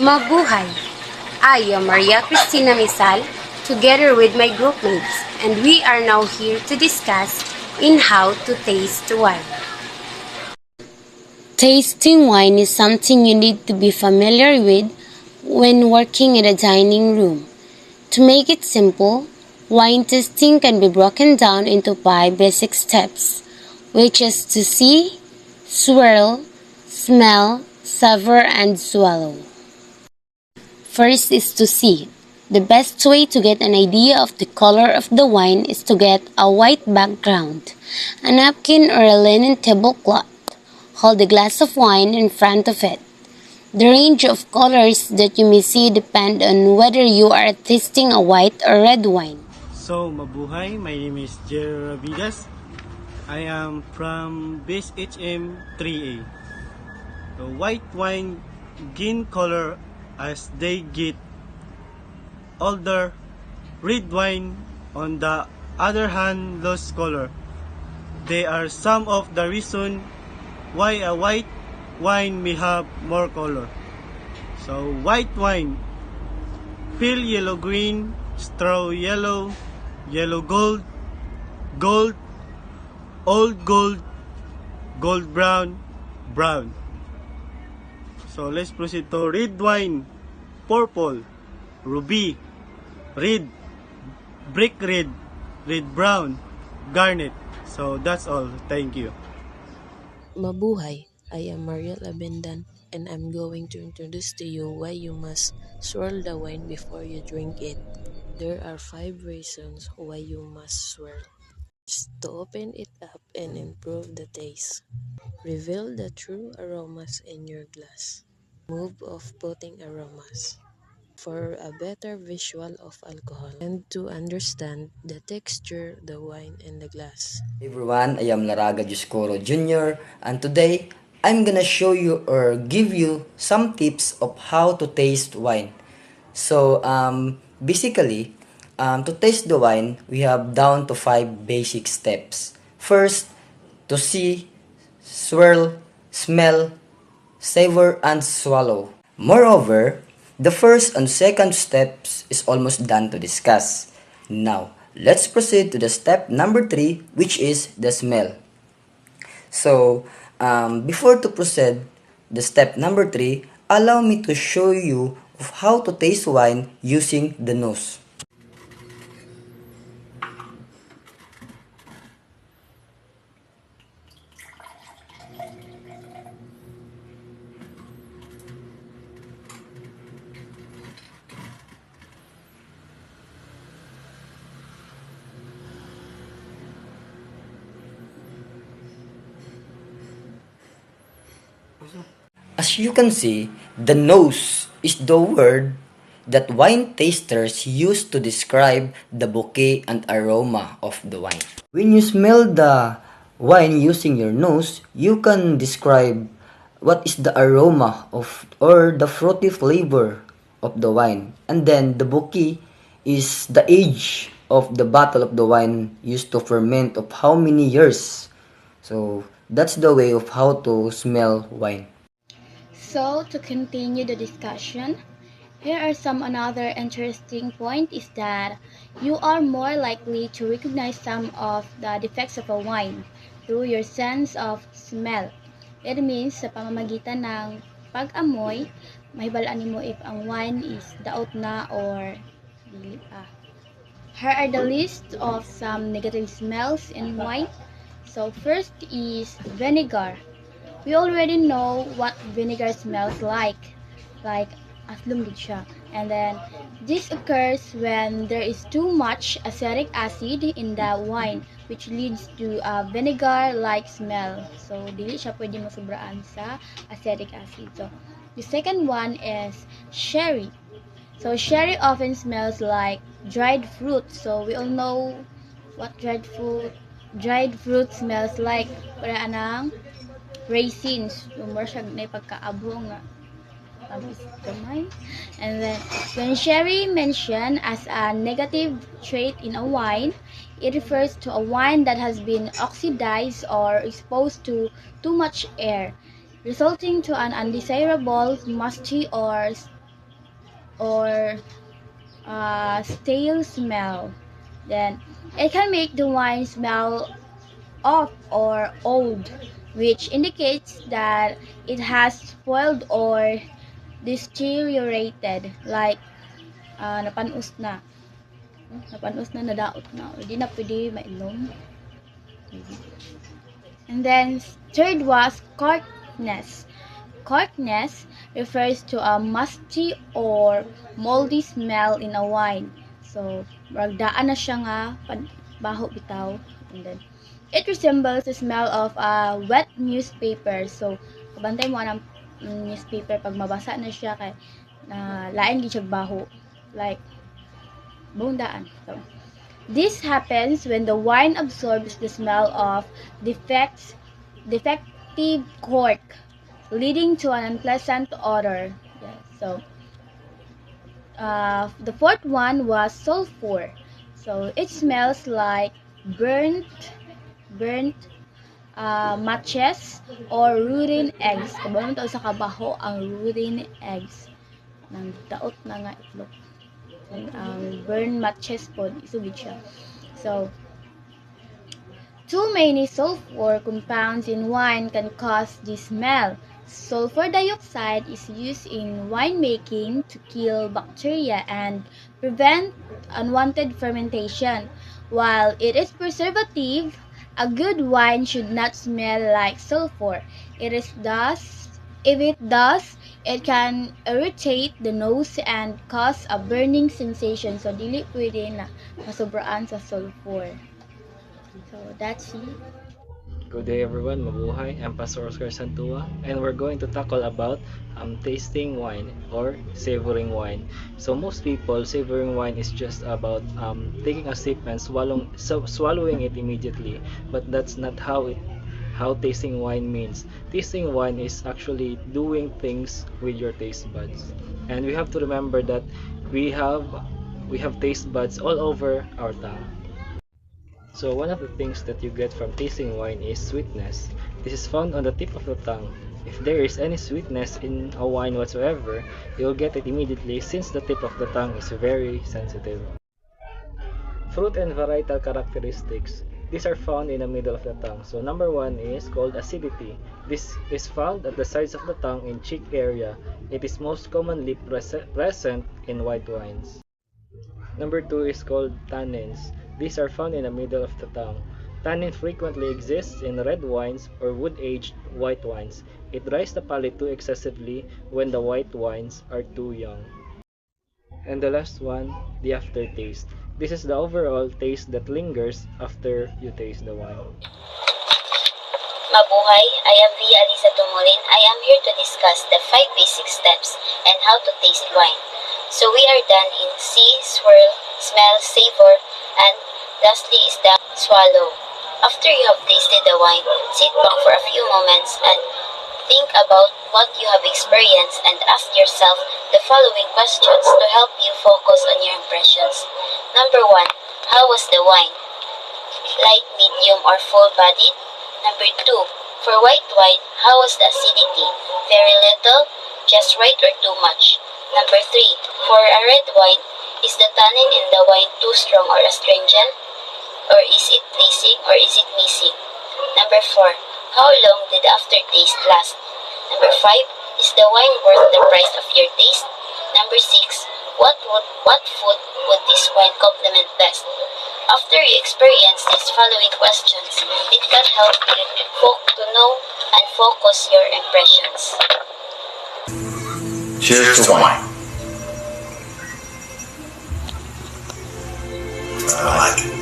Mabuhay! I am Maria Cristina Misal, together with my groupmates, and we are now here to discuss in how to taste wine. Tasting wine is something you need to be familiar with when working in a dining room. To make it simple, wine tasting can be broken down into 5 basic steps, which is to see, swirl, smell, savor, and swallow. First is to see. The best way to get an idea of the color of the wine is to get a white background, a napkin or a linen tablecloth. Hold a glass of wine in front of it. The range of colors that you may see depend on whether you are tasting a white or red wine. So, mabuhay. My name is Jerry Ravidas. I am from base HM 3A. The white wine gain color as they get older. Red wine, on the other hand, lose color. They are some of the reason why a white wine may have more color. So, white wine, pale yellow-green, straw yellow, yellow gold, gold, old gold, gold brown, brown. So let's proceed to red wine, purple, ruby, red, brick red, red brown, garnet. So that's all. Thank you. Mabuhay! I am Mariel Abendan and I'm going to introduce to you why you must swirl the wine before you drink it. There are 5 reasons why you must swirl. First, to open it up and improve the taste. Reveal the true aromas in your glass. Move off putting aromas for a better visual of alcohol and to understand the texture, the wine, and the glass. Hey everyone, I am Laraga Juscoro Jr. and today I'm gonna show you or give you some tips of how to taste wine. So basically, to taste the wine, we have down to 5 basic steps. First, to see, swirl, smell, savor, and swallow. Moreover, the first and second steps is almost done to discuss. Now, let's proceed to the step number 3, which is the smell. So, before to proceed the step number 3, allow me to show you of how to taste wine using the nose. As you can see, the nose is the word that wine tasters use to describe the bouquet and aroma of the wine. When you smell the wine using your nose, you can describe what is the aroma of or the fruity flavor of the wine. And then the bouquet is the age of the bottle of the wine used to ferment of how many years. So that's the way of how to smell wine. So, to continue the discussion, here are some another interesting point is that you are more likely to recognize some of the defects of a wine through your sense of smell. It means sa pamamagitan ng pag-amoy, mahibalaan mo if ang wine is daot na or dili pa. Here are the list of some negative smells in wine. So first is vinegar. We already know what vinegar smells like aslum gid siya. And then this occurs when there is too much acetic acid in the wine, which leads to a vinegar-like smell. So dili siya pwede masubraan sa acetic acid. So the second one is sherry. So sherry often smells like dried fruit. So we all know what dried fruit smells like. Para anang raisins, more siya na pagkaabong nga gamay. And then when sherry mentioned as a negative trait in a wine, it refers to a wine that has been oxidized or exposed to too much air, resulting to an undesirable musty or or stale smell. Then it can make the wine smell off or old, which indicates that it has spoiled or deteriorated, like napanus na. Napanus na, nadaot na, hindi na pwede mainom. And then third was corkness. Corkness refers to a musty or moldy smell in a wine. So, ragdaan na siya nga, baho bitaw. And then, it resembles the smell of a wet newspaper. So, kabantay mo ng newspaper pag mabasa na siya kay na lain gid siya baho. Like, bundaan. So, this happens when the wine absorbs the smell of defective cork, leading to an unpleasant odor. Yeah, so, the fourth one was sulfur. So, it smells like burnt matches or rotten eggs. Kabalo to sa kabaho ang rotten eggs. Nang daot na nga itlog. Ang burn matches po isugid siya. So, too many sulfur compounds in wine can cause this smell. Sulfur dioxide is used in winemaking to kill bacteria and prevent unwanted fermentation. While it is preservative, a good wine should not smell like sulfur. If it does, it can irritate the nose and cause a burning sensation. So, dili pwede na masobraan sa sulfur. So, that's it. Good day everyone, mabuhay. I'm Pastor Oscar Santua and we're going to tackle about tasting wine or savoring wine. So most people, savoring wine is just about taking a sip and swallowing it immediately, but that's not how tasting wine means. Tasting wine is actually doing things with your taste buds. And we have to remember that we have taste buds all over our tongue. So one of the things that you get from tasting wine is sweetness. This is found on the tip of the tongue. If there is any sweetness in a wine whatsoever, you'll get it immediately since the tip of the tongue is very sensitive. Fruit and varietal characteristics. These are found in the middle of the tongue. So number one is called acidity. This is found at the sides of the tongue in cheek area. It is most commonly present in white wines. Number two is called tannins. These are found in the middle of the tongue. Tannin frequently exists in red wines or wood-aged white wines. It dries the palate too excessively when the white wines are too young. And the last one, the aftertaste. This is the overall taste that lingers after you taste the wine. Mabuhay, I am Via Alisa Tumulin. I am here to discuss the 5 basic steps and how to taste wine. So we are done in see, swirl, smell, savor, and lastly is the swallow. After you have tasted the wine, sit back for a few moments and think about what you have experienced and ask yourself the following questions to help you focus on your impressions. Number 1. How was the wine? Light, medium, or full-bodied? Number 2. For white wine, how was the acidity? Very little, just right, or too much? Number 3. For a red wine, is the tannin in the wine too strong or astringent? Or is it pleasing or is it missing? Number 4. How long did the aftertaste last? Number 5. Is the wine worth the price of your taste? Number 6. What food would this wine complement best? After you experience these following questions, it can help you to know and focus your impressions. Cheers to wine. I like it.